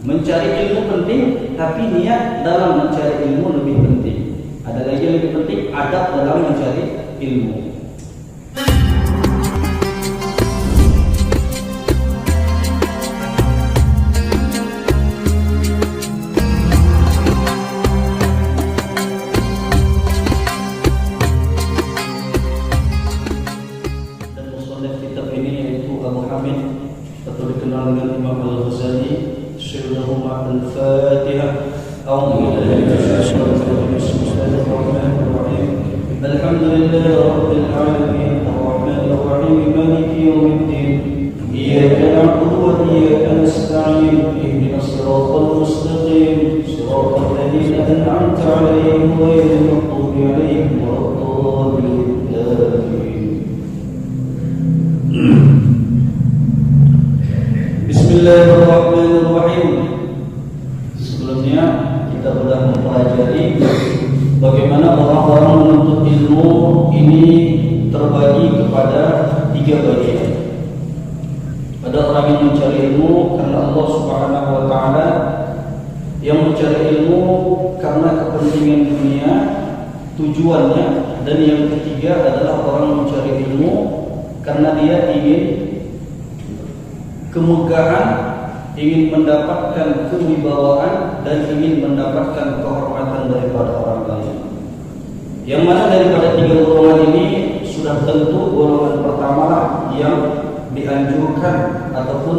Mencari ilmu penting, tapi niat dalam mencari ilmu lebih penting. Ada lagi yang lebih penting, adab dalam mencari ilmu. Dan musannif kitab ini yaitu Abu Hamid atau dikenal dengan Imam Al-Ghazali. Syirahumma al-Fatihah. Alhamdulillahi Rabbil Alamin Ar-Rahmanir Rahim Maliki Yawmiddin Iyyaka na'budu wa iyyaka nasta'in Ihdinas siratal mustaqim Siratal ladzina an'amta 'alaihim ghairil maghdubi 'alaihim waladdallin. Bismillahirrahmanirrahim. Sebelumnya kita sudah mempelajari bagaimana orang-orang menuntut ilmu ini terbagi kepada 3 bagian. Ada orang yang mencari ilmu karena Allah Subhanahu wa taala, yang mencari ilmu karena kepentingan dunia tujuannya, dan yang ketiga adalah orang mencari ilmu karena dia ingin kemegahan, ingin mendapatkan kewibawaan, dan ingin mendapatkan kehormatan daripada orang lain. Yang mana daripada 3 golongan ini sudah tentu golongan pertama yang dianjurkan ataupun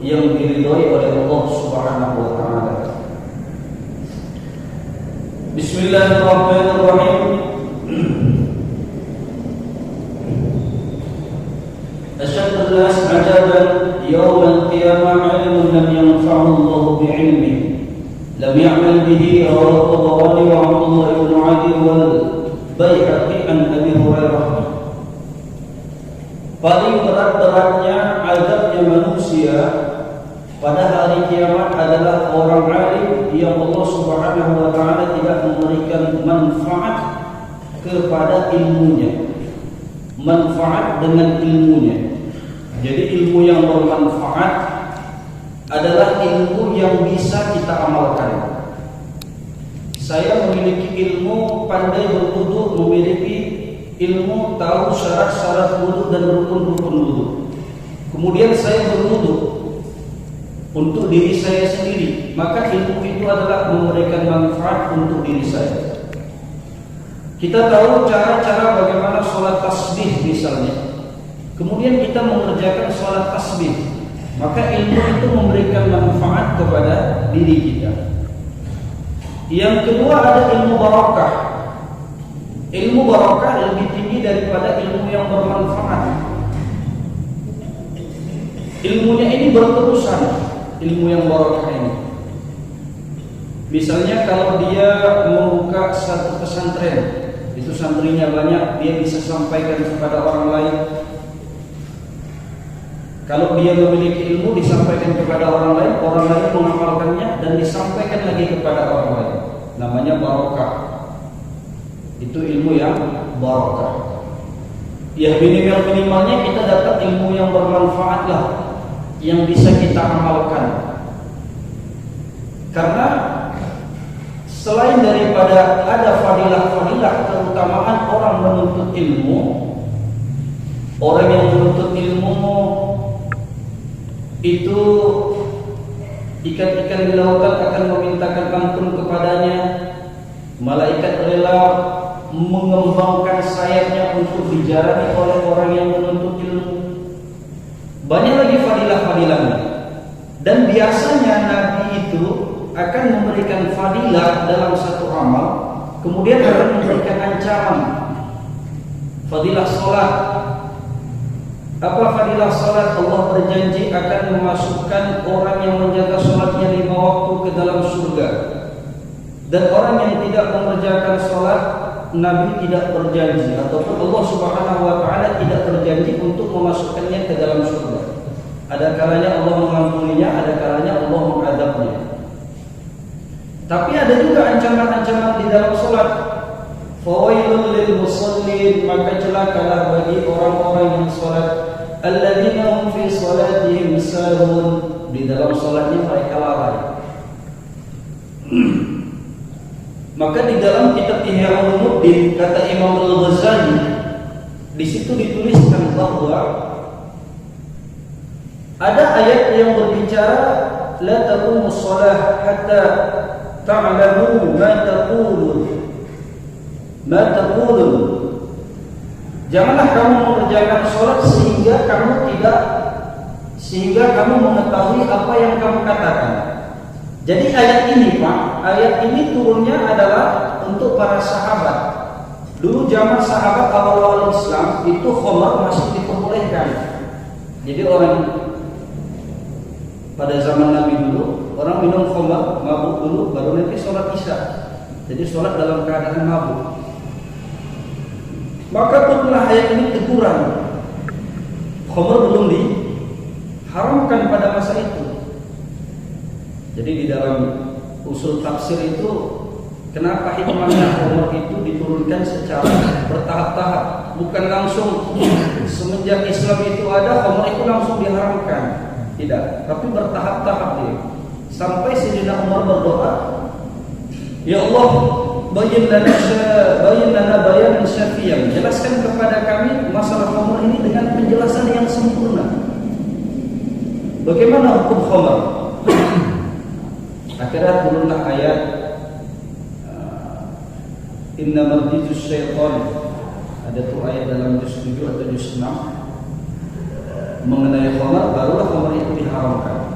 yang diridhoi oleh Allah Subhanahu wa taala. Bismillahirrahmanirrahim. Asyaddu an-nas 'adaban يوم القيامة علم لم ينفعه الله بعلمه لم يعمل به. رواه الطبراني وعبد الله بن عدي والبيهقي عن أبي هريرة. Paling berat-beratnya azabnya manusia pada hari kiamat adalah orang alim yang Allah Subhanahu wa taala tidak memberikan manfaat kepada ilmunya. Manfaat dengan ilmunya. Jadi ilmu yang bermanfaat adalah ilmu yang bisa kita amalkan. Saya memiliki ilmu pandai berwudu, memiliki ilmu tahu syarat-syarat wudu dan rukun-rukun wudu. Kemudian saya berwudu untuk diri saya sendiri, maka ilmu itu adalah memberikan manfaat untuk diri saya. Kita tahu cara-cara bagaimana sholat tasbih misalnya. Kemudian kita mengerjakan sholat tasbih, maka ilmu itu memberikan manfaat kepada diri kita. Yang kedua ada ilmu barakah. Ilmu barakah lebih tinggi daripada ilmu yang bermanfaat. Ilmunya ini berterusan, ilmu yang barakah ini. Misalnya kalau dia membuka satu pesantren, itu santrinya banyak, dia bisa sampaikan kepada orang lain. Kalau dia memiliki ilmu disampaikan kepada orang lain mengamalkannya dan disampaikan lagi kepada orang lain. Namanya barakah. Itu ilmu yang barakah. Ya minimalnya kita dapat ilmu yang bermanfaat lah, yang bisa kita amalkan. Karena selain daripada ada fadilah-fadilah keutamaan orang menuntut ilmu, orang yang menuntut ilmu itu ikan-ikan di lautan akan memintakan ampun kepadanya. Malaikat rela mengembangkan sayapnya untuk dijalani oleh orang yang menuntut ilmu. Banyak lagi fadilah-fadilahnya. Dan biasanya Nabi itu akan memberikan fadilah dalam satu amal, kemudian akan memberikan ancaman. Fadilah salat. Apa fadilah salat? Allah berjanji akan memasukkan orang yang menjaga salatnya 5 waktu ke dalam surga. Dan orang yang tidak mengerjakan salat, Nabi tidak berjanji ataupun Allah Subhanahu wa taala tidak berjanji untuk memasukkannya ke dalam surga. Ada kalanya Allah mengampuninya, ada kalanya Allah mengadabnya. Tapi ada juga ancaman-ancaman di dalam salat. Fawailul lil musallin, maka celakalah bagi orang-orang yang salat. Alladzina hum fi salatihim sahun, di dalam salatnya mereka lalai. Maka di dalam kitab Ihya Ulumuddin kata Imam Al-Ghazali, di situ dituliskan bahwa ada ayat yang berbicara la taqumus shalah hatta ta'lamu ma taqulun. Janganlah kamu mengerjakan salat sehingga kamu mengetahui apa yang kamu katakan. Jadi ayat ini Pak, ayat ini turunnya adalah untuk para sahabat. Dulu zaman sahabat awal-awal Islam itu khamar masih diperbolehkan. Jadi orang pada zaman Nabi dulu, orang minum khamar, mabuk dulu, baru nanti sholat isya. Jadi sholat dalam keadaan mabuk. Maka turunlah ayat ini teguran. Khamar belum diharamkan pada masa itu. Jadi di dalam usul tafsir itu, kenapa hikmahnya khamar itu diturunkan secara bertahap-tahap, bukan langsung semenjak Islam itu ada khamar itu langsung diharamkan. Tidak, tapi bertahap-tahap dia. Sampai Sayyidina Umar berdoa, ya Allah, bayyin lana bayanan syafiyan. Jelaskan kepada kami masalah khamar ini dengan penjelasan yang sempurna. Bagaimana hukum khamar? Akhirnya turunlah ayat Inna marjijus syaitan. Ada tuh ayat dalam juz 7 atau juz 6 mengenai khamar, barulah khamar itu diharamkan.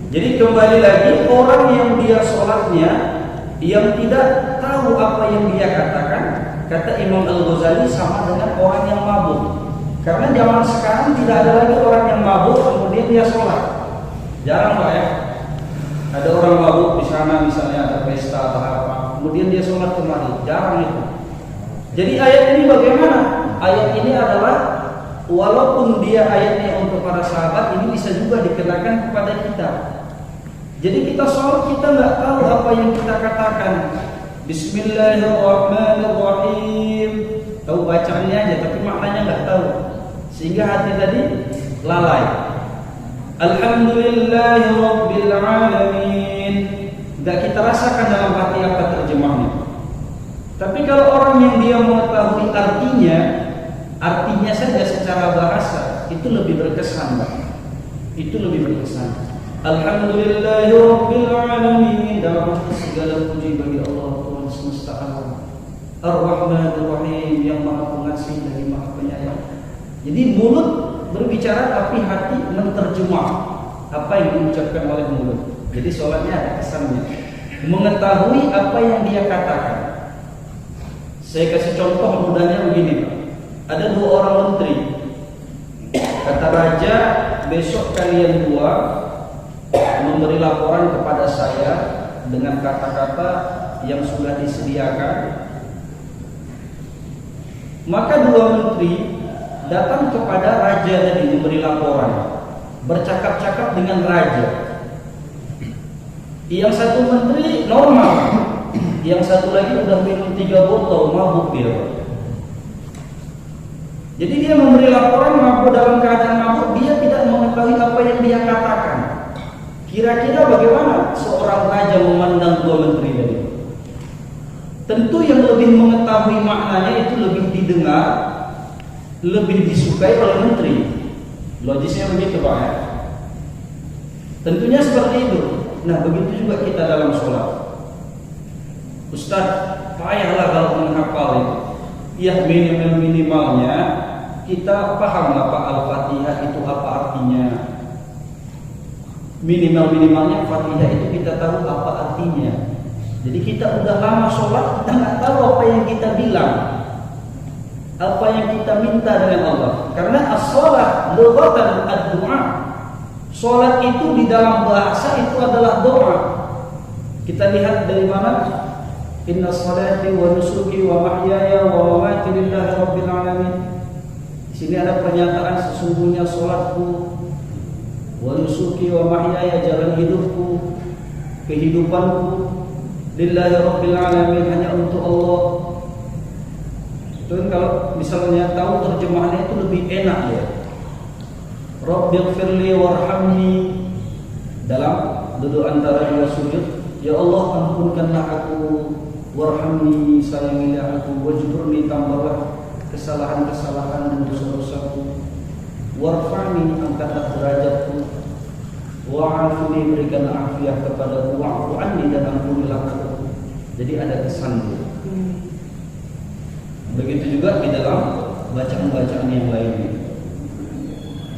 Jadi kembali lagi, orang yang dia sholatnya yang tidak tahu apa yang dia katakan, kata Imam Al-Ghazali, sama dengan orang yang mabuk. Karena zaman sekarang tidak ada lagi orang yang mabuk kemudian dia sholat. Jarang Pak ya. Ada orang mabuk di sana, misalnya ada pesta atau apa, kemudian dia sholat kembali. Jarang itu. Jadi ayat ini bagaimana? Ayat ini adalah, walaupun dia ayatnya untuk para sahabat, ini bisa juga dikenakan kepada kita. Jadi kita sholat, kita nggak tahu apa yang kita katakan. Bismillahirrahmanirrahim. Tahu bacaannya aja, tapi maknanya nggak tahu. Sehingga hati tadi lalai. Alhamdulillahi Rabbil Alamin. Tidak kita rasakan dalam hati apa terjemahnya. Tapi kalau orang yang dia mengetahui artinya saja secara bahasa, itu lebih berkesan Pak. Itu lebih berkesan. Alhamdulillahi Rabbil Alamin. Dalam hati segala puji bagi Allah Tuhan semesta alam. Ar-Rahmanir Rahim, yang maha pengasih lagi maha penyayang. Jadi mulut berbicara tapi hati menerjemah apa yang diucapkan oleh mulut. Jadi sholatnya ada kesannya, mengetahui apa yang dia katakan. Saya kasih contoh mudahnya begini Pak. Ada dua orang menteri. Kata raja, besok kalian dua memberi laporan kepada saya dengan kata-kata yang sudah disediakan. Maka dua menteri datang kepada raja tadi memberi laporan, bercakap-cakap dengan raja. Yang satu menteri normal, yang satu lagi udah minum 3 botol, mabuk dia. Jadi dia memberi laporan mabuk, dalam keadaan mabuk, dia tidak mengetahui apa yang dia katakan. Kira-kira bagaimana seorang raja memandang dua menteri tadi? Tentu yang lebih mengetahui maknanya itu lebih didengar, lebih disukai oleh menteri. Logisnya begitu Pak ya. Tentunya seperti itu. Nah begitu juga kita dalam sholat. Ustaz, payahlah kalau menghafal itu. Ya minimalnya kita paham apa Al-Fatihah itu apa artinya. Minimalnya Fatihah itu kita tahu apa artinya. Jadi kita udah lama sholat, kita nggak tahu apa yang kita bilang, apa yang kita minta dengan Allah. Karena as-sholat lughatan ad-du'a. Sholat itu di dalam bahasa itu adalah doa. Kita lihat dari mana? Inna sholati wa nusuki wa mahyaya wa mamati lillahi rabbil alamin. Di sini ada pernyataan sesungguhnya sholatku, wa nusuki wa mahyaya, jalan hidupku, kehidupanku, lillahi rabbil alamin, hanya untuk Allah. Dan kalau misalnya tahu terjemahannya itu lebih enak ya. Rabbighfirli warhamni, dalam duduk antara dua sujud Ya Allah, ampunkanlah aku, warhamni, sayangilah aku, wajburni, tambahlah kesalahan-kesalahan dan dosa-dosaku, warfa'ni, angkatlah derajatku, wa'afini, berikan afiat kepadaku, wa'fu anni, dan ampunilah aku. Jadi ada kesan dia. Begitu juga di dalam bacaan-bacaan yang lainnya.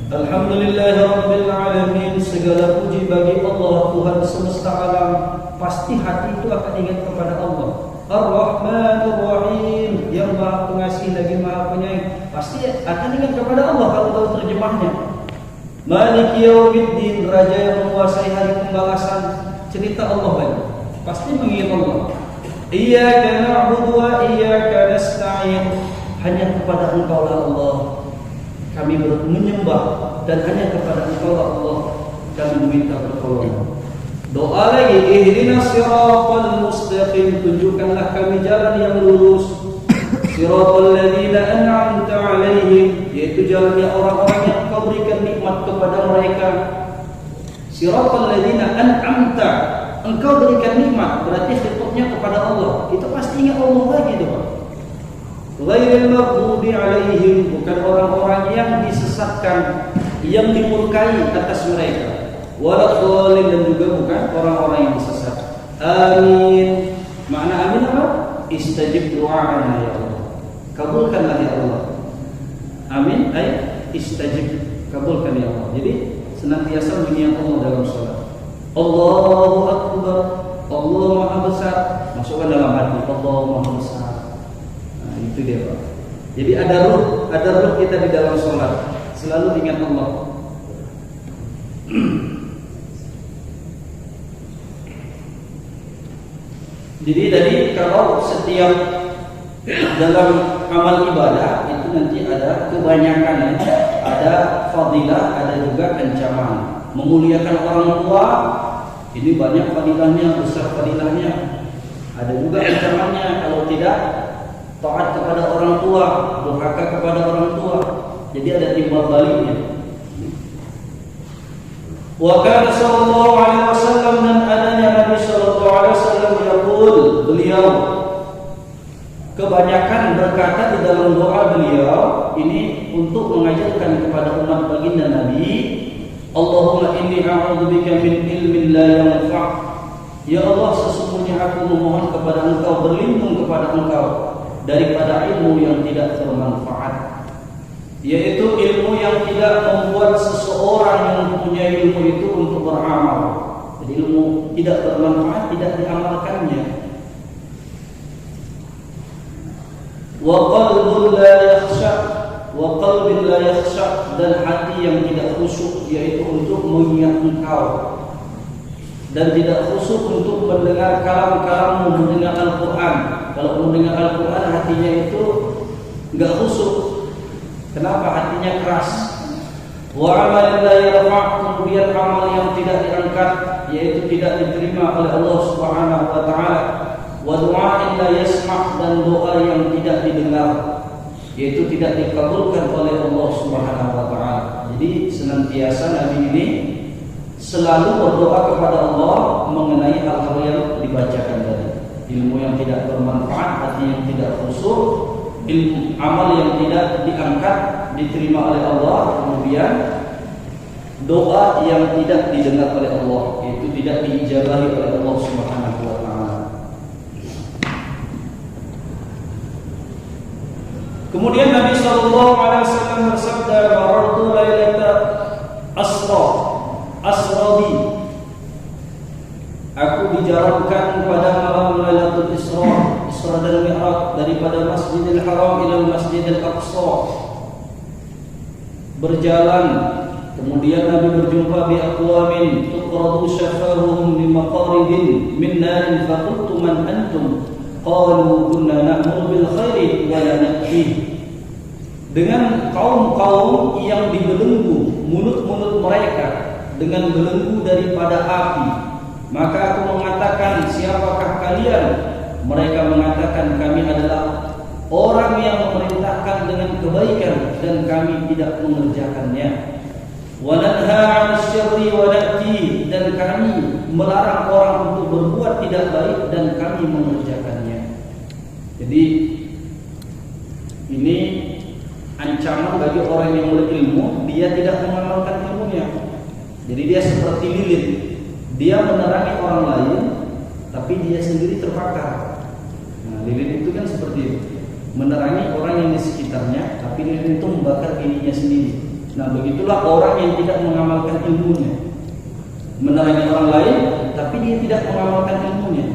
Alhamdulillahirabbil alamin, segala puji bagi Allah Tuhan semesta alam. Pasti hati itu akan ingat kepada Allah. Ar-Rahmanir Rahim, yang Maha Pengasih lagi Maha Penyayang. Pasti akan ingat kepada Allah kalau tahu terjemahnya. Maliki Yaumiddin, raja yang menguasai hari pembalasan. Cerita Allah lagi. Pasti mengingat Allah. Iyyaka na'budu wa iyyaka nasta'in. Hanya kepada Engkau lah Allah kami menyembah, dan hanya kepada Engkau lah Allah kami meminta pertolongan. Doa lagi, ihdinas siratal mustaqim, tunjukkanlah kami jalan yang lurus. Siratal ladzina an'amta 'alaihim, yaitu jalannya orang-orang yang Engkau berikan nikmat kepada mereka. Siratal ladzina an'amta, Engkau berikan nikmat, berarti khitbahnya kepada Allah. Itu pasti ingat Allah lagi itu, Pak. Ghairil maghdubi 'alaihim, bukan orang-orang yang disesatkan, yang dimurkai atas mereka. Waladhdallin, dan juga bukan orang-orang yang disesat. Amin. Makna amin apa? Istajib du'ana ya Allah. Kabulkanlah ya Allah. Amin ay istajib, kabulkan ya Allah. Jadi senantiasa mengingat Allah dalam salat. Allahu Akbar, Allah Maha Besar. Masukkan dalam hati, Allah Maha Besar. Nah, itu dia, Pak. Jadi ada ruh kita di dalam salat. Selalu ingat Allah. Jadi tadi kalau setiap dalam amal ibadah itu nanti ada kebanyakan, ada fadilah, ada juga ancaman. Memuliakan orang tua ini banyak fadilahnya, besar fadilahnya. Ada juga ancamannya kalau tidak taat kepada orang tua, durhaka kepada orang tua. Jadi ada timbal baliknya. Wa kana sallallahu alaihi wasallam, dan adanya Nabi sallallahu alaihi wasallam yaqul, beliau kebanyakan berkata di dalam doa beliau ini untuk mengajarkan kepada umat baginda Nabi, Allahumma inni a'udzubika min ilmin la yanfa'. Ya Allah, sesungguhnya aku memohon kepada Engkau, berlindung kepada Engkau daripada ilmu yang tidak bermanfaat, yaitu ilmu yang tidak membuat seseorang yang mempunyai ilmu itu untuk beramal. Jadi ilmu tidak bermanfaat, tidak diamalkannya. Wa qalbun la yakhsha, wa qalbin la yakhsha, dan hati yang tidak khusyuk, yaitu untuk mengingat Engkau, dan tidak khusyuk untuk mendengar kalam-kalammu, mendengar Al-Quran. Kalau mendengar Al-Quran hatinya itu enggak khusyuk. Kenapa? Hatinya keras. Wa amal la yarfa', kemudian amal yang tidak diangkat, yaitu tidak diterima oleh Allah Subhanahu wa taala. Wa du'a la yasma', dan doa yang tidak didengar, yaitu tidak dikabulkan oleh Allah Subhanahu wa taala. Jadi senantiasa Nabi ini selalu berdoa kepada Allah mengenai hal-hal yang dibacakan tadi. Ilmu yang tidak bermanfaat, hati yang tidak khusyuk, ilmu amal yang tidak diangkat, diterima oleh Allah, kemudian doa yang tidak didengar oleh Allah, itu tidak diijabahi oleh Allah Subhanahu wa taala. Kemudian Nabi sallallahu alaihi wasallam bersabda, "Barartu lailata asrabi." Aku dijalankan pada malam Lailatul Isra dan Mi'raj, daripada Masjidil Haram ila Masjidil Aqsa. Berjalan, kemudian Nabi berjumpa bi aqwamin tuqradu syafaruhum bi maqaridin min narin, fa qultu man antum? Qalu kunna na'muru bil khairi wa la nakfi. Dengan kaum-kaum yang dibelenggu mulut-mulut mereka dengan belenggu daripada api. Maka aku mengatakan, siapakah kalian? Mereka mengatakan, kami adalah orang yang memerintahkan dengan kebaikan dan kami tidak mengerjakannya. Wa nanha 'anil syarri wa na'ti, dan kami melarang orang untuk berbuat tidak baik dan kami mengerjakannya. Jadi ini ancaman bagi orang yang berilmu, dia tidak mengamalkan ilmunya. Jadi dia seperti lilin, dia menerangi orang lain, tapi dia sendiri terbakar. Nah, lilin itu kan seperti itu, menerangi orang yang di sekitarnya, tapi lilin itu membakar dirinya sendiri. Nah, begitulah orang yang tidak mengamalkan ilmunya, menerangi orang lain, tapi dia tidak mengamalkan ilmunya.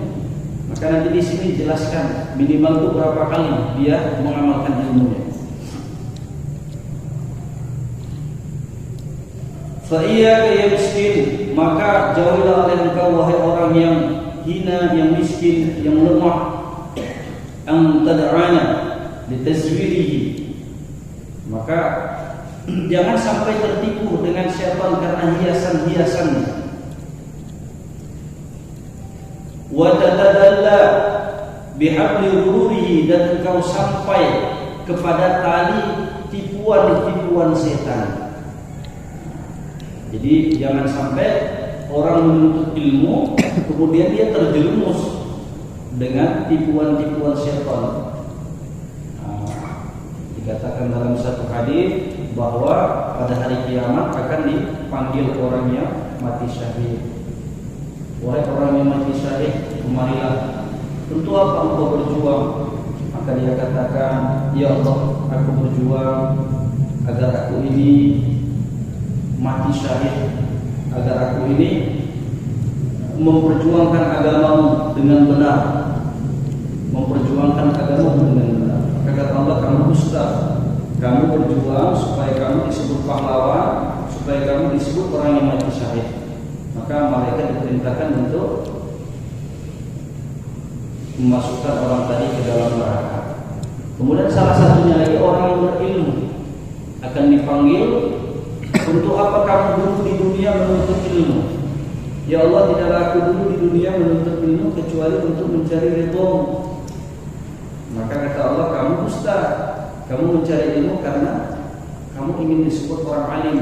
Maka nanti di sini jelaskan minimal itu berapa kali dia mengamalkan ilmunya. Fa'iyyaka ya miskin, maka jauhilah oleh engkau wahai orang yang hina, yang miskin, yang lemah, an tad'ana litazwirihi. Maka jangan sampai tertipu dengan syaitan karena hiasan-hiasannya. Wa tatadalla bihabli ghururihi, dan engkau sampai kepada tali tipuan-tipuan setan. Jadi jangan sampai orang menuntut ilmu kemudian dia terjerumus dengan tipuan-tipuan syaitan. Dikatakan dalam satu hadis bahwa pada hari kiamat akan dipanggil orang yang mati syahid. Wahai orang yang mati syahid, kemarilah. Untuk apa engkau berjuang? Maka dia katakan, ya Allah, aku berjuang agar aku ini mati syahid, agar aku ini memperjuangkan agamamu dengan benar, memperjuangkan agamamu dengan benar. Maka kata Allah, kamu dusta, kamu berjuang supaya kamu disebut pahlawan, supaya kamu disebut orang yang mati syahid. Maka mereka diperintahkan untuk memasukkan orang tadi ke dalam neraka. Kemudian salah satunya lagi orang yang berilmu akan dipanggil, untuk apa kamu dulu di dunia menuntut ilmu? Ya Allah, tidaklah aku dulu di dunia menuntut ilmu kecuali untuk mencari ridho-Mu. Maka kata Allah, kamu dusta. Kamu mencari ilmu karena kamu ingin disebut orang alim,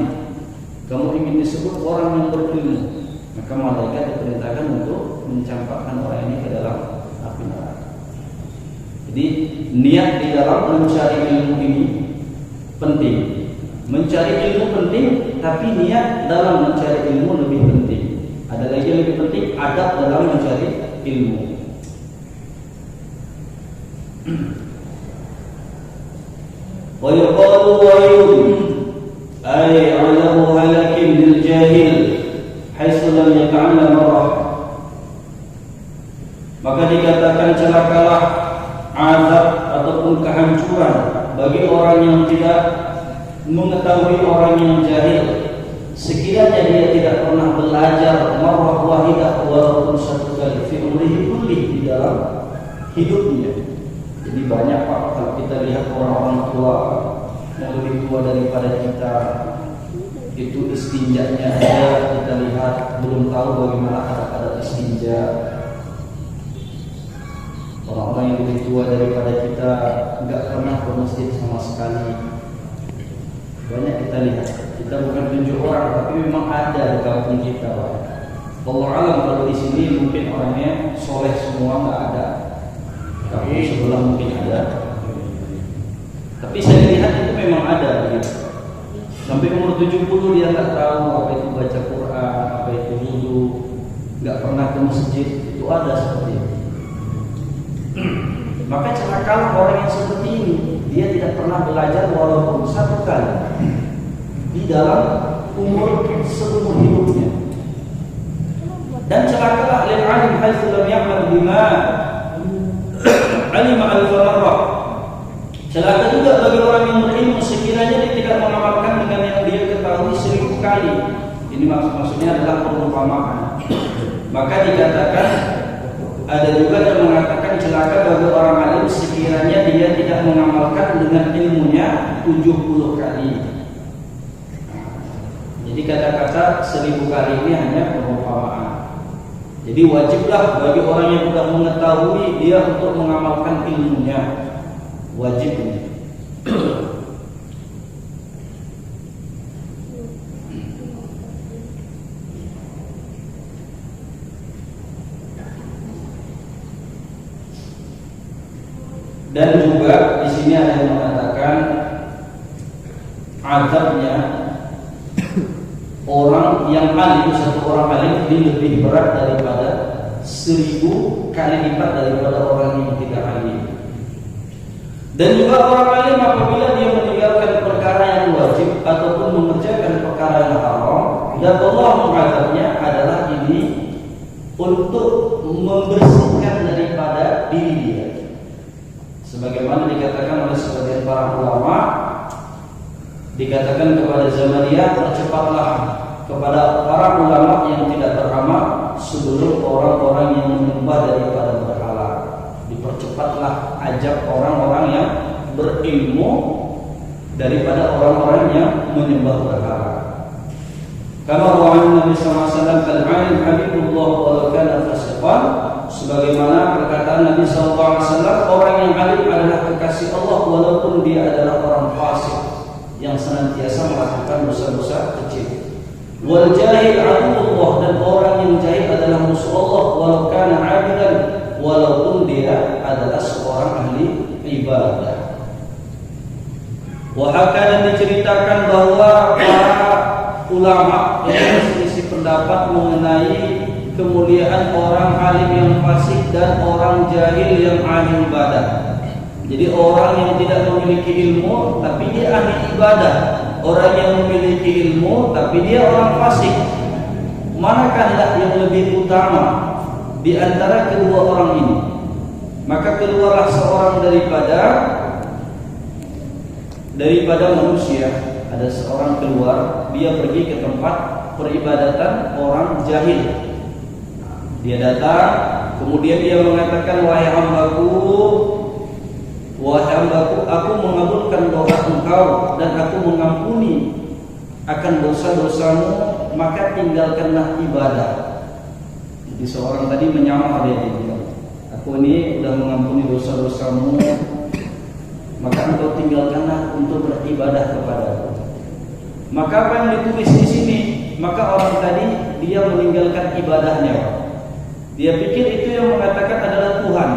kamu ingin disebut orang yang berilmu. Maka malaikat diperintahkan untuk mencampakkan orang ini ke dalam api neraka. Jadi niat di dalam mencari ilmu ini penting. Mencari ilmu penting, tapi niat dalam mencari ilmu lebih penting. Ada lagi yang lebih penting, adab dalam mencari ilmu. Wa yuqalu wailun ay 'alamu halakin lil jahil haitsu lam yata'allam marah. Maka dikatakan celakalah, azab ataupun kehancuran bagi orang yang tidak mengetahui, orang yang jahil, sekiranya dia tidak pernah belajar marrah wahidah walaupun satu kali fi umrihi kulli, di dalam hidupnya. Jadi banyak Pak, kalau kita lihat orang-orang tua yang lebih tua daripada kita, itu istinjanya aja kita lihat belum tahu bagaimana adat-adat istinja. Orang-orang yang lebih tua daripada kita enggak pernah ke masjid sama sekali. Banyak kita lihat. Kita bukan tunjuk orang, tapi memang ada di kampung kita, Pak. Allah alam, kalau di sini mungkin orangnya soleh semua, enggak ada. Kampung sebelah mungkin ada. Tapi saya lihat itu memang ada. Gitu. Sampai umur 70 dia enggak tahu apa itu baca Quran, apa itu wudu, enggak pernah ke masjid. Itu ada seperti itu. Maka celakalah orang yang seperti ini. Dia tidak pernah belajar walaupun satu kali di dalam umur seumur hidupnya. Dan celakalah lil alim haitsu lam ya'mal bima alima al-farra. Celaka juga bagi orang yang berilmu sekiranya dia tidak mengamalkan dengan yang dia ketahui 1000 kali. Ini maksudnya adalah perumpamaan. Maka dikatakan, ada juga yang mengatakan celaka bagi orang alim sekiranya dia tidak mengamalkan dengan ilmunya 70 kali. Jadi kata-kata 1000 kali ini hanya perumpamaan. Jadi wajiblah bagi orang yang sudah mengetahui dia untuk mengamalkan ilmunya. Wajib ini. Dan juga di sini ada yang mengatakan azabnya orang yang alim, satu orang alim ini lebih berat daripada 1000 kali lipat daripada orang yang tidak alim. Dan juga orang alim apabila dia meninggalkan perkara yang wajib ataupun mengerjakan perkara yang haram, dan Allah mengazabnya adalah ini untuk membersihkan daripada diri dia. Sebagaimana dikatakan oleh sebagian para ulama, dikatakan kepada Zamaniyah, percepatlah kepada para ulama yang tidak beramal sebelum orang-orang yang menyembah daripada berhala. Dipercepatlah ajak orang-orang yang berilmu daripada orang-orang yang menyembah berhala. Kama wa'an Nabi sallallahu alaihi wasallam al-alim habibullah walau kana fasiqan, sebagaimana perkataan Nabi sallallahu alaihi wasallam, orang yang alim adalah kekasih Allah walaupun dia adalah orang fasik yang senantiasa melakukan dosa-dosa kecil. Wal jahil aduwwullah, dan orang yang jahil adalah musuh Allah walau kana 'abidan, walaupun dia adalah seorang ahli ibadah. Wahakana diceritakan bahwa para ulama yang berselisih pendapat mengenai kemuliaan orang alim yang fasik dan orang jahil yang ahli ibadah. Jadi orang yang tidak memiliki ilmu tapi dia ahli ibadah, orang yang memiliki ilmu tapi dia orang fasik, manakah yang lebih utama di antara kedua orang ini? Maka keluarlah seorang daripada manusia. Ada seorang keluar, dia pergi ke tempat peribadatan orang jahil. Dia datang, kemudian dia mengatakan, wahai hambaku, aku mengabulkan doa engkau dan aku mengampuni akan dosa-dosamu, maka tinggalkanlah ibadah. Jadi seorang tadi menyamar, dia bilang, aku ini sudah mengampuni dosa-dosamu, maka engkau tinggalkanlah untuk beribadah kepadaku. Maka apa yang ditulis di sini? Maka orang tadi dia meninggalkan ibadahnya. Dia pikir itu yang mengatakan adalah Tuhan.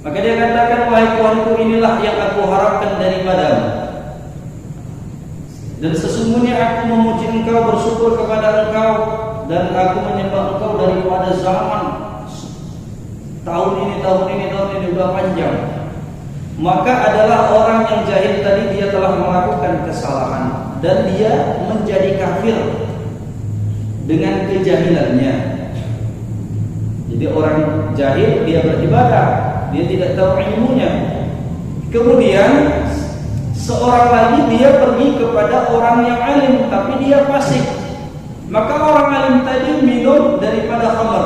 Maka dia katakan, wahai Tuhanku, inilah yang aku harapkan daripadamu. Dan sesungguhnya aku memuji engkau, bersyukur kepada engkau, dan aku menyembah engkau daripada zaman tahun ini sudah panjang. Maka adalah orang yang jahil tadi, dia telah melakukan kesalahan dan dia menjadi kafir dengan kejahilannya. Jadi orang jahil dia beribadah, dia tidak tahu ilmunya. Kemudian seorang lagi dia pergi kepada orang yang alim tapi dia fasik. Maka orang alim tadi minum daripada khamar.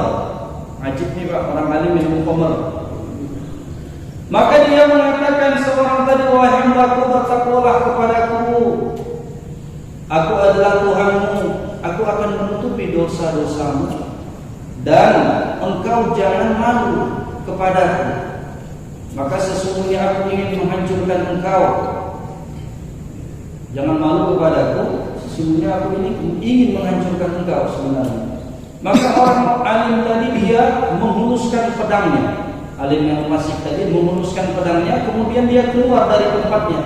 Ajib nih Pak, orang alim minum khamar. Maka dia mengatakan, seorang tadi, wahai hambaku, bertakwalah kepadaku, aku adalah Tuhanmu, aku akan menutupi dosa-dosamu, dan engkau jangan malu kepadaku. Maka sesungguhnya aku ingin menghancurkan engkau. Jangan malu kepadaku, sesungguhnya aku ini ingin menghancurkan engkau sebenarnya. Maka orang alim tadi dia menghuluskan pedangnya. Alim yang fasik tadi menghuluskan pedangnya, kemudian dia keluar dari tempatnya.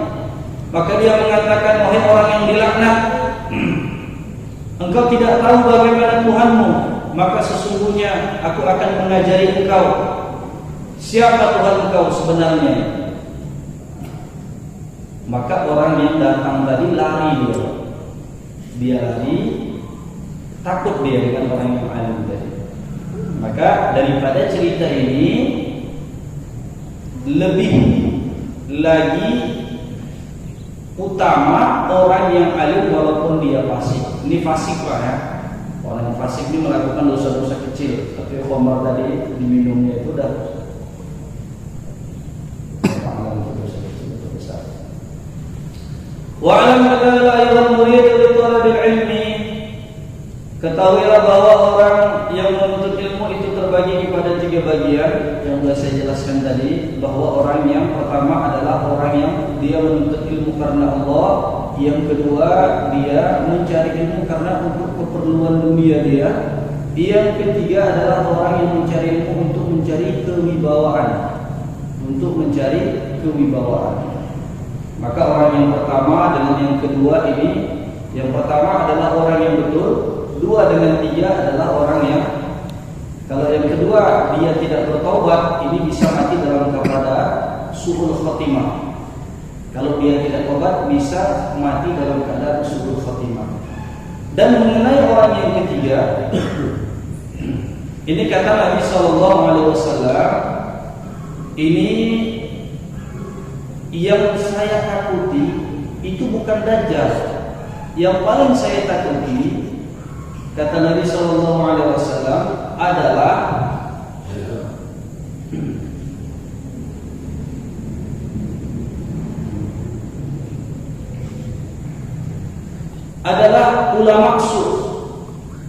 Maka dia mengatakan, wahai orang yang dilaknat, engkau tidak tahu bagaimana Tuhanmu, maka sesungguhnya aku akan mengajari engkau siapa Tuhan engkau sebenarnya. Maka orang yang datang tadi lari, dia lari, takut dia dengan orang yang alim tadi. Maka daripada cerita ini lebih lagi utama orang yang alim walaupun dia fasik. Ini fasik Pak ya. Orang yang fasik ini melakukan dosa-dosa kecil, tapi khamar tadi diminumnya itu dah dosa kecil atau besar. Wa alam hadza ayuhal murid li talabil ilmi. Ketahuilah bahwa orang yang menuntut ilmu itu terbagi kepada 3 bagian yang sudah saya jelaskan tadi, bahwa orang yang pertama adalah orang yang dia menuntut ilmu karena Allah, yang kedua dia mencari ilmu karena untuk keperluan dunia dia, yang ketiga adalah orang yang mencari ilmu untuk mencari kewibawaan. untuk mencari kewibawaan. Maka orang yang pertama dengan yang kedua ini, yang pertama adalah orang yang betul, 2 dengan 3 adalah orang yang, kalau yang kedua dia tidak bertobat, ini bisa mati dalam keadaan su'ul khatimah. Kalau dia tidak tobat bisa mati dalam keadaan su'ul khatimah. Dan mengenai orang yang ketiga, ini kata Nabi SAW, ini yang saya takuti itu bukan Dajjal. Yang paling saya takuti, kata Nabi SAW, adalah ulama su'.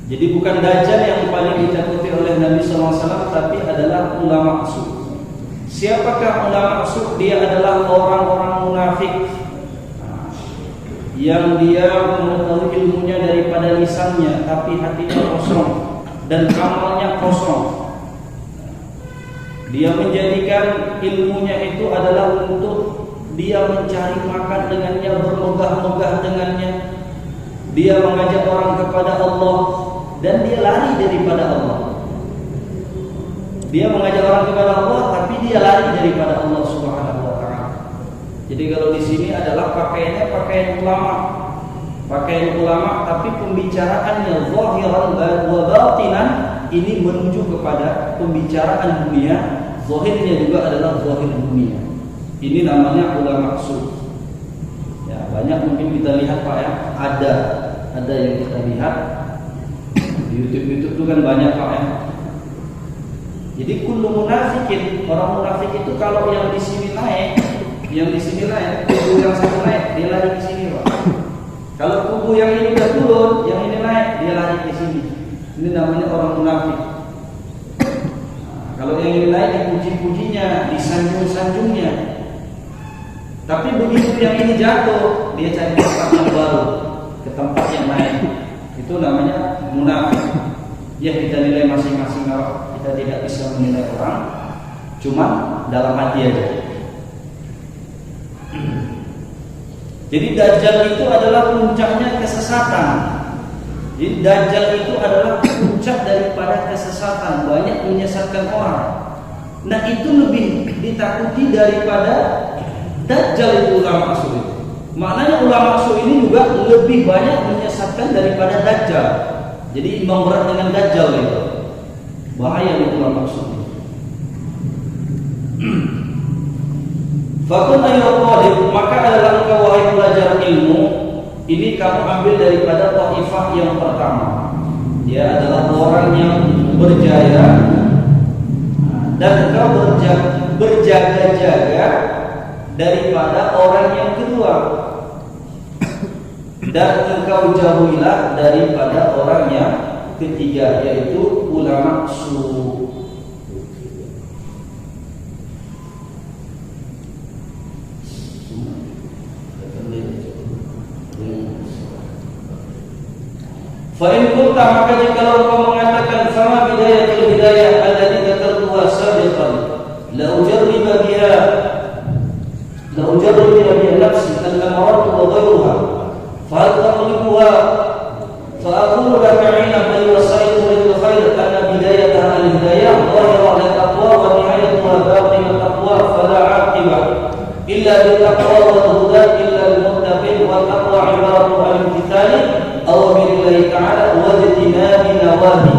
Jadi bukan Dajjal yang paling ditakuti oleh Nabi SAW, tapi adalah ulama su'. Siapakah ulama su'? Dia adalah orang-orang munafik yang dia mengetahui ilmunya daripada lisannya, tapi hatinya kosong dan amalnya kosong. Dia menjadikan ilmunya itu adalah untuk dia mencari makan dengannya, bermegah-megah dengannya. Dia mengajak orang kepada Allah dan dia lari daripada Allah. Dia mengajak orang kepada Allah, tapi dia lari daripada Allah Subhanahu wa taala. Jadi kalau di sini adalah pakaiannya pakaian ulama. Pakaian ulama, tapi pembicaraannya zahiran wa batinan, ini menuju kepada pembicaraan dunia. Zahirnya juga adalah zahir dunia. Ini namanya ulama su'. Ya, banyak mungkin kita lihat Pak ya, ada yang kita lihat di YouTube itu kan banyak Pak ya. Jadi kullu munafikin, orang munafik itu kalau yang di sini naik, kubu yang satu naik, dia lari ke sini Pak. Kalau kubu yang ini udah turun, yang ini naik, dia lari ke sini. Ini namanya orang munafik. Nah, kalau yang ini naik dipuji-pujinya, disanjung-sanjungnya. Tapi begitu yang ini jatuh, dia cari tempat yang baru, ke tempat yang lain. Itu namanya munafik. Ya kita nilai masing-masing orang. Kita tidak bisa menilai orang, cuma dalam hati aja. Jadi Dajjal itu adalah puncaknya kesesatan. Jadi Dajjal itu adalah puncak daripada kesesatan, banyak menyesatkan orang. Nah itu lebih ditakuti daripada Dajjal itu ulama su' itu. Maknanya ulama su' ini juga lebih banyak menyesatkan daripada Dajjal. Jadi imbang berat dengan Dajjal itu. Bahaya itu ulama su'. Fakun ayyuhal talib, maka adalah engkau wahai pelajar ilmu, ini kamu ambil daripada taifah yang pertama. Dia adalah orang yang berjaya dan engkau berjaga-jaga daripada orang yang kedua, dan engkau jauhilah daripada orang yang ketiga, yaitu ulama su'. Fa'in kunta, maka jikalau kau mengatakan sama bidayatul hidayah allati dzakartuha sabiqan la ujarriba biha nafsi al-amarat wa ghayruha fa hal taqlibuha fa aqulu laka 'ina man wasaitu lil khair anna bidayataha al-hidayah dhahira la taqwa wa nihayatuha batina taqwa fala 'aqiba illa bi taqwa wa huda illa al-muttaqin wa taqwa 'ibaratu al-imtithali awamirillahi ta'ala wajtinabi nawahi.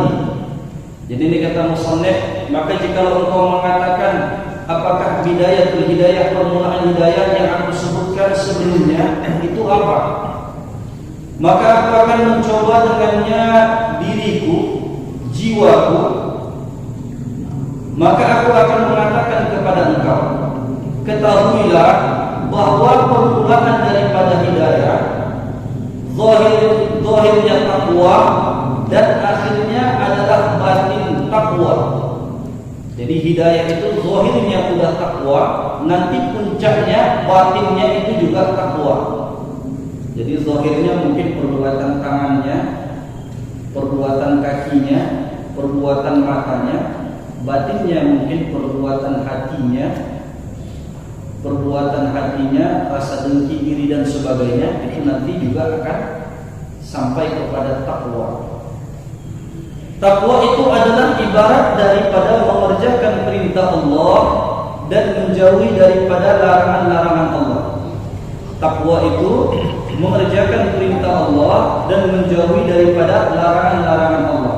Jadi ini kata musannif, maka jika engkau mengatakan apakah bidayatul hidayah, permulaan hidayah yang aku sebutkan sebelumnya itu apa, maka aku akan mencoba dengannya diriku, jiwaku, maka aku akan mengatakan kepada engkau, ketahuilah bahwa permulaan daripada hidayah zahirnya takwa dan akhirnya adalah batin takwa. Jadi hidayah itu zahirnya udah takwa, nanti puncaknya batinnya itu juga takwa. Jadi zahirnya mungkin perbuatan tangannya, perbuatan kakinya, perbuatan matanya, batinnya mungkin perbuatan hatinya, perbuatan hatinya, rasa dengki, iri dan sebagainya, itu nanti juga akan sampai kepada takwa. Takwa itu adalah ibarat daripada mengerjakan perintah Allah dan menjauhi daripada larangan-larangan Allah. Takwa itu mengerjakan perintah Allah dan menjauhi daripada larangan-larangan Allah.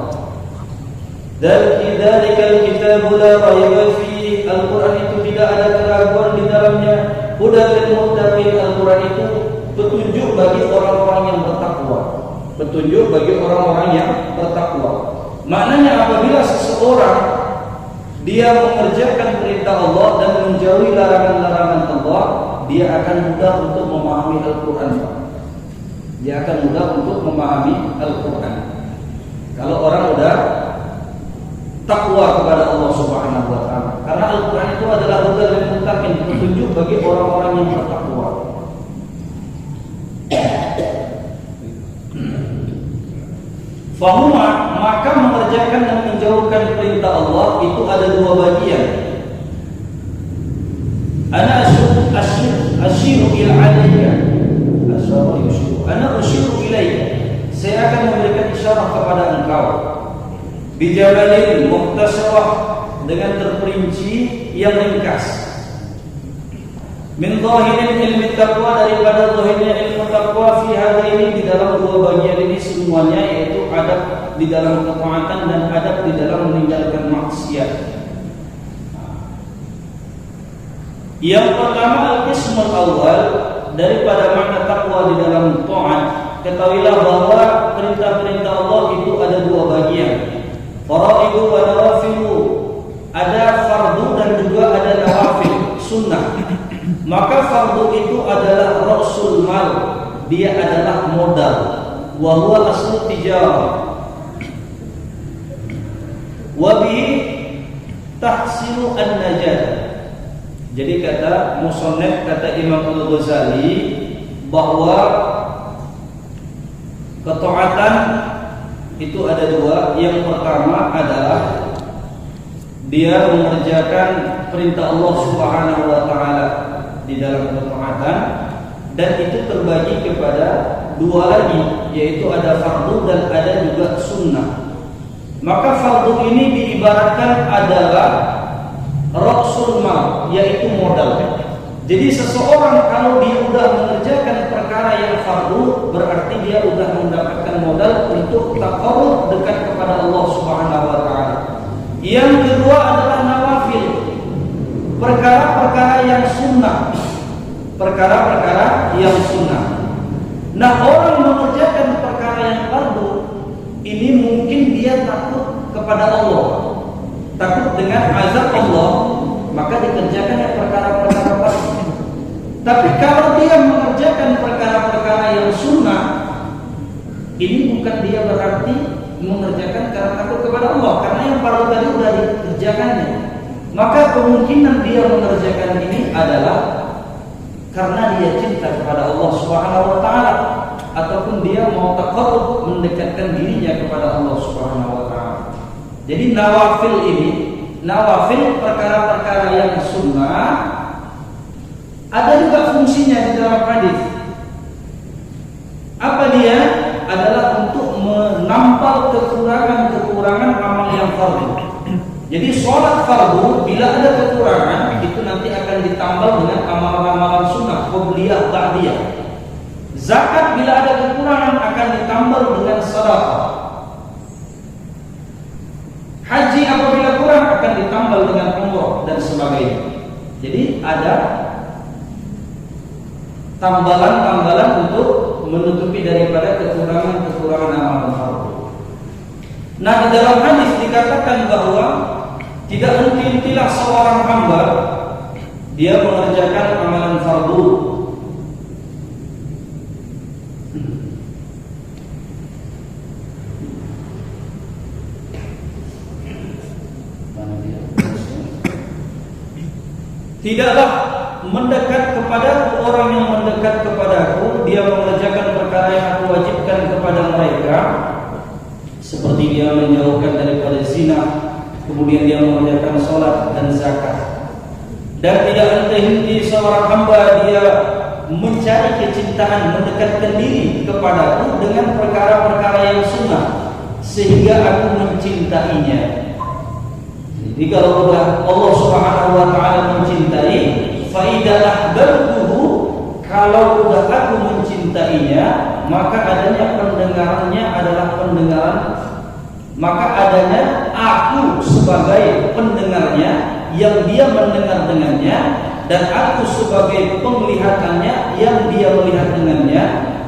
Dzalikal kitabu la raiba fihi, Al-Qur'an itu tidak ada keraguan di dalamnya. Hudal lil muttaqin, Al-Qur'an itu petunjuk bagi orang-orang yang bertakwa. Petunjuk bagi orang-orang yang bertakwa. Maknanya apabila seseorang dia mengerjakan perintah Allah dan menjauhi larangan-larangan Allah, dia akan mudah untuk memahami Al-Quran. Dia akan mudah untuk memahami Al-Quran. Kalau orang sudah takwa kepada Allah Subhanahu wa taala. Karena Al-Quran itu adalah hudal lil muttaqin, petunjuk bagi orang-orang yang bertakwa. Fahuma, maka mengerjakan dan menjauhkan perintah Allah itu ada dua bagian. Ana asyiru ila alayka, ana usyiru ilaika, saya akan memberikan isyarat kepada engkau. Bijabalin mukhtasarah, dengan terperinci yang ringkas. Min zahirin ilmi taqwa, daripada zahirnya ilmu taqwa fi hadaini, di dalam dua bagian ini semuanya, yaitu adab di dalam ketaatan dan adab di dalam meninggalkan maksiat. Yang pertama, al-qismul awal, daripada makna taqwa di dalam taat, ketahuilah bahwa perintah-perintah Allah itu ada dua bagian. Faraidu wa nawafilu, ada fardu dan juga ada nawafil, sunnah. Maka fardu itu adalah rasul mal, dia adalah modal. Wa huwa aslu tijarah. Wa bi tahsilu an-najat. Jadi kata musannif, kata Imam Al-Ghazali, bahwa ketaatan itu ada dua. Yang pertama adalah dia mengerjakan perintah Allah Subhanahu wa taala di dalam ketaatan, dan itu terbagi kepada dua lagi, yaitu ada fardu dan ada juga sunnah. Maka fardu ini diibaratkan adalah rasul mal, yaitu modal. Jadi seseorang kalau dia sudah mengerjakan perkara yang fardu, berarti dia sudah mendapatkan modal untuk taqarrub dekat kepada Allah Subhanahu wa taala. Yang kedua adalah nawafil, perkara-perkara yang sunnah, perkara-perkara yang sunnah. Nah, orang mengerjakan perkara yang fardu ini mungkin dia takut kepada Allah, takut dengan azab Allah, maka dikerjakan yang perkara-perkara fardu. Tapi kalau dia mengerjakan perkara-perkara yang sunnah, ini bukan dia berarti mengerjakan karena takut kepada Allah, karena yang fardu tadi sudah dikerjakannya. Maka kemungkinan dia mengerjakan ini adalah karena dia cinta kepada Allah Subhanahu wa taala, ataupun dia mau taqarrub, mendekatkan dirinya kepada Allah Subhanahu wa taala. Jadi nawafil ini, nawafil perkara-perkara yang sunnah, ada juga fungsinya di dalam hadis. Apa dia? Adalah untuk menampal kekurangan-kekurangan amal yang fardu. Jadi sholat fardu bila ada kekurangan, itu nanti akan ditambal dengan amalan-amalan sunnah, qobliyah, ba'diyah. Zakat bila ada kekurangan akan ditambal dengan sedekah. Haji apabila kurang akan ditambal dengan umrah dan sebagainya. Jadi ada tambalan-tambalan untuk menutupi daripada kekurangan-kekurangan amalan fardu. Nah, di dalam hadis dikatakan bahwa tidak henti-hentilah seorang hamba dia mengerjakan amalan fardu. Tidaklah mendekat kepada orang yang mendekat kepadaku, dia mengerjakan perkara yang aku wajibkan kepada mereka, seperti dia menjauhkan daripada zina, kemudian dia mengerjakan sholat dan zakat. dan tidak henti-henti seorang hamba dia mencari kecintaan, mendekatkan diri kepadaku dengan perkara-perkara yang sunnah sehingga aku mencintainya. Jadi kalau sudah Allah Subhanahu wa taala mencintai, fa idza ahbabtuhu, kalau sudah aku mencintainya, maka adanya pendengarannya adalah pendengaran, maka adanya aku sebagai pendengarnya yang dia mendengar dengannya, dan aku sebagai penglihatannya yang dia melihat dengannya,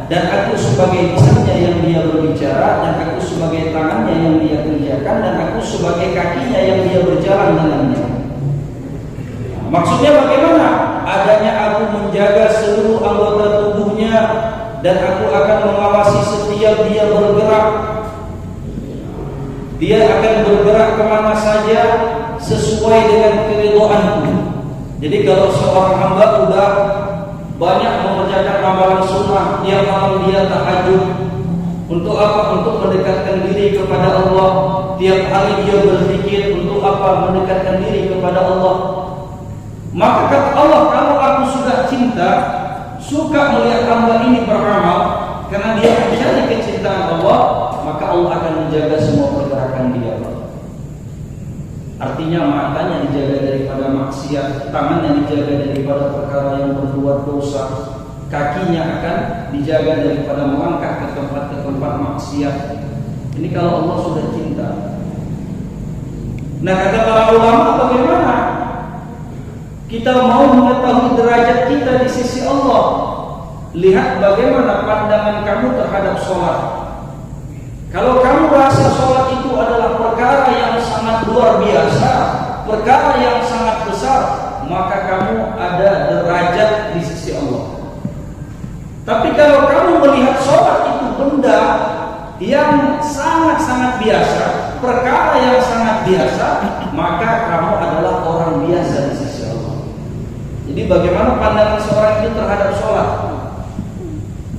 dan aku sebagai lisannya yang dia berbicara, dan aku sebagai tangannya yang dia kerjakan, dan aku sebagai kakinya yang dia berjalan dengannya. Maksudnya bagaimana? Adanya aku menjaga seluruh anggota tubuhnya, dan aku akan mengawasi setiap dia bergerak. Dia akan bergerak kemana saja sesuai dengan keridhaanku. Jadi kalau seorang hamba sudah banyak mengerjakan amalan sunnah, tiap malam dia tahajud, untuk apa? Untuk mendekatkan diri kepada Allah. Tiap hari dia berzikir, untuk apa? Mendekatkan diri kepada Allah. Maka kata Allah, kalau aku sudah cinta, suka melihat hamba ini beramal karena dia mencari kecintaan Allah, maka Allah akan menjaga semua pergerakan dia. Artinya matanya dijaga daripada maksiat, tangannya dijaga daripada perkara yang berbuat dosa, kakinya akan dijaga daripada melangkah ke tempat maksiat. Ini kalau Allah sudah cinta. Nah, kata para ulama, bagaimana kita mau mengetahui derajat kita di sisi Allah? Lihat bagaimana pandangan kamu terhadap sholat. Kalau kamu rasa sholat itu adalah perkara yang sangat luar biasa, perkara yang sangat besar, maka kamu ada derajat di sisi Allah. Tapi kalau kamu melihat sholat itu benda yang sangat-sangat biasa, perkara yang sangat biasa, maka kamu adalah orang biasa di sisi Allah. Jadi bagaimana pandangan seorang itu terhadap sholat?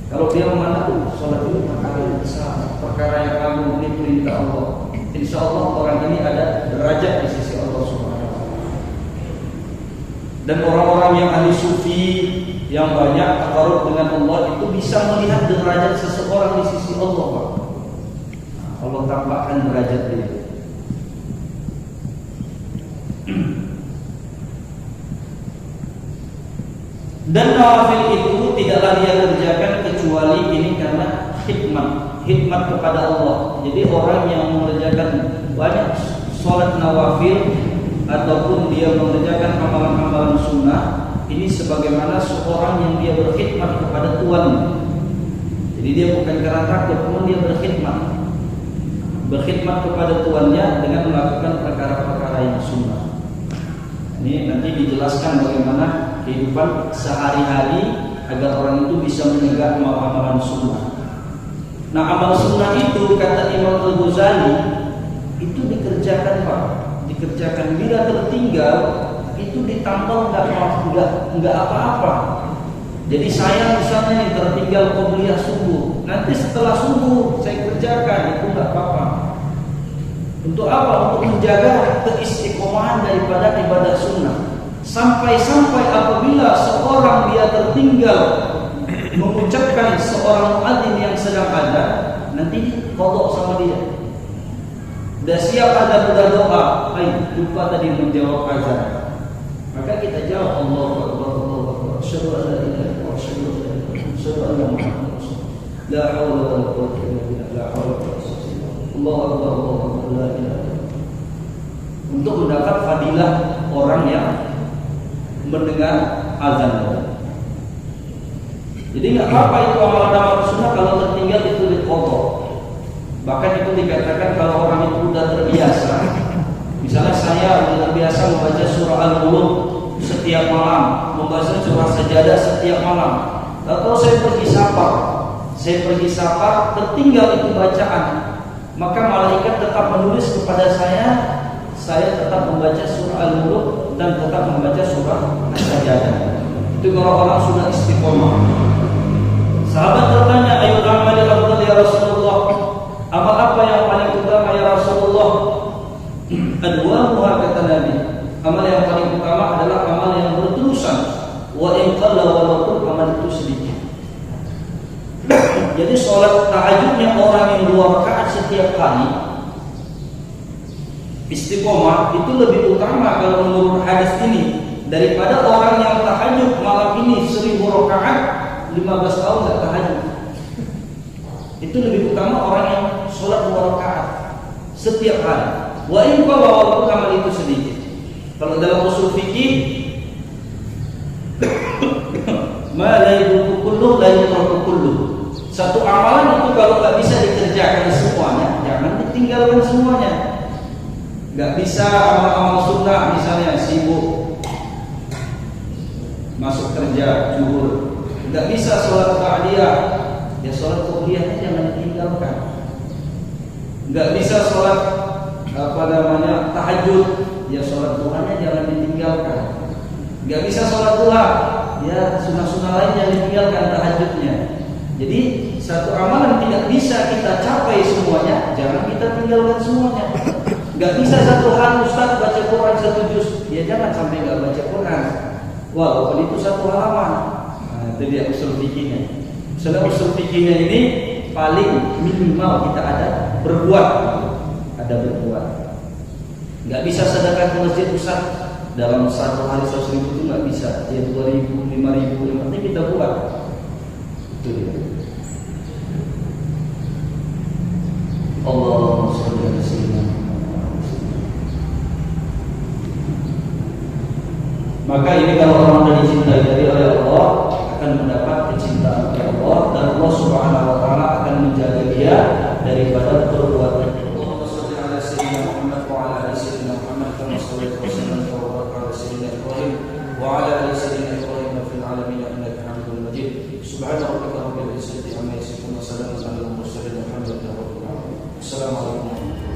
Kalau dia memandang sholat itu perkara yang besar, perkara yang agung, ini perintah Allah, insya Allah orang ini ada derajat di sisi Allah Subhanahu wa taala. Dan orang-orang yang ahli sufi yang banyak takarub dengan Allah itu bisa melihat derajat seseorang di sisi Allah, Pak. Allah tampakkan derajat dia. Dan nawafil itu tidaklah dia kerjakan kecuali ini karena hikmat kepada Allah. Jadi orang yang mengerjakan banyak sholat nawafil ataupun dia mengerjakan amalan-amalan sunnah, ini sebagaimana seorang yang dia berkhidmat kepada Tuhannya. Jadi dia bukan karena takut, namun dia berkhidmat kepada Tuhannya dengan melakukan perkara-perkara yang sunnah. Ini nanti dijelaskan bagaimana kehidupan sehari-hari agar orang itu bisa menegak amalan sunnah. Nah, amal sunnah itu kata Imam Al-Ghazali itu dikerjakan, Pak, dikerjakan. Bila tertinggal itu ditampal nggak apa-apa. Jadi saya misalnya yang tertinggal qobliyah subuh, nanti setelah subuh saya kerjakan, itu nggak apa-apa. Untuk apa? Untuk menjaga keistiqomahan daripada ibadah sunnah. Sampai-sampai apabila seorang dia tertinggal mengucapkan seorang muadzin yang sedang ada, nanti qadha sama dia. Sudah siap ada doa, lupa tadi menjawab azan. Maka kita jawab Allahu Akbar, Allahu Akbar, asyhadu an la ilaha illallah, asyhadu anna Muhammadan rasulullah. La haula wa la quwwata illa billah, la haula wa la quwwata illa billah. Allahu Akbar, Allahu Akbar, la ilaha illallah. Untuk mendapat fadilah orang yang mendengar azan. Jadi nggak apa-apa itu amalan-amalan sunnah kalau tertinggal itu diqadha. Bahkan itu dikatakan kalau orang itu sudah terbiasa. Misalnya saya sudah terbiasa membaca surah Al-Mulk setiap malam, membaca surah Sajadah setiap malam. Atau saya pergi safar, tertinggal itu bacaan, maka malaikat tetap menulis kepada saya tetap membaca surah Al-Mulk dan tetap membaca surah Sajadah. Itu kalau orang sudah istiqomah. Sahabat bertanya, ayo amal afdal ya Rasulullah? Amal apa yang paling utama ya Rasulullah? Adwamuha, kata Nabi. Amal yang paling utama adalah amal yang wa in qalla, walaupun amal itu sedikit. Jadi sholat tahajudnya orang yang 2 rakaat setiap hari istiqomah itu lebih utama kalau menurut hadis ini daripada orang yang tahajud malam ini 1000 rakaat 15 tahun nggak tahajud. Itu lebih utama orang yang sholat 2 rakaat setiap hari. Wa in qalla, walaupun amal itu sedikit. Kalau dalam usul fikih ma la yudriku kullu la yudriku kullu. Satu amalan itu kalau nggak bisa dikerjakan semuanya, jangan ditinggalkan semuanya. Nggak bisa amal-amal sunnah misalnya sibuk masuk kerja zuhur, nggak bisa sholat ba'diyah, ya sholat qobliyahnya jangan ditinggalkan. Nggak bisa sholat tahajud, ya sholat duhanya jangan ditinggalkan. Nggak bisa sholat duha, ya sunnah-sunnah lain jangan ditinggalkan tahajudnya. Jadi satu amalan tidak bisa kita capai semuanya, jangan kita tinggalkan semuanya. Nggak bisa satu hari Ustaz baca Quran 1 juz, ya jangan sampai nggak baca Quran walaupun itu 1 halaman. Nah, itu dia usul fikihnya. Usul fikihnya ini paling minimal kita ada berbuat. Nggak bisa sedekah ke masjid Ustaz dalam 1 hari 100.000 itu nggak bisa. Ya 2.000, 5.000, yang penting kita buat. Itu dia. Allahumma shalli ala sayyidina. Maka ini kalau orang sudah dicintai oleh Allah akan mendapat kecintaan oleh Allah, dan Allah Subhanahu wa taala akan menjaga dia daripada perbuatan. Allahumma shalli ala sayyidina Muhammad wa ala ali sayyidina Muhammad kama shallaita wa sallamta wa barakta ala sayyidina Ibrahim wa ala ali sayyidina Ibrahim fil alamin innaka Hamidum Majid. Subhana rabbika rabbil izzati amma yasifun wa salamun alal mursalin walhamdulillahi rabbil alamin. Assalamualaikum.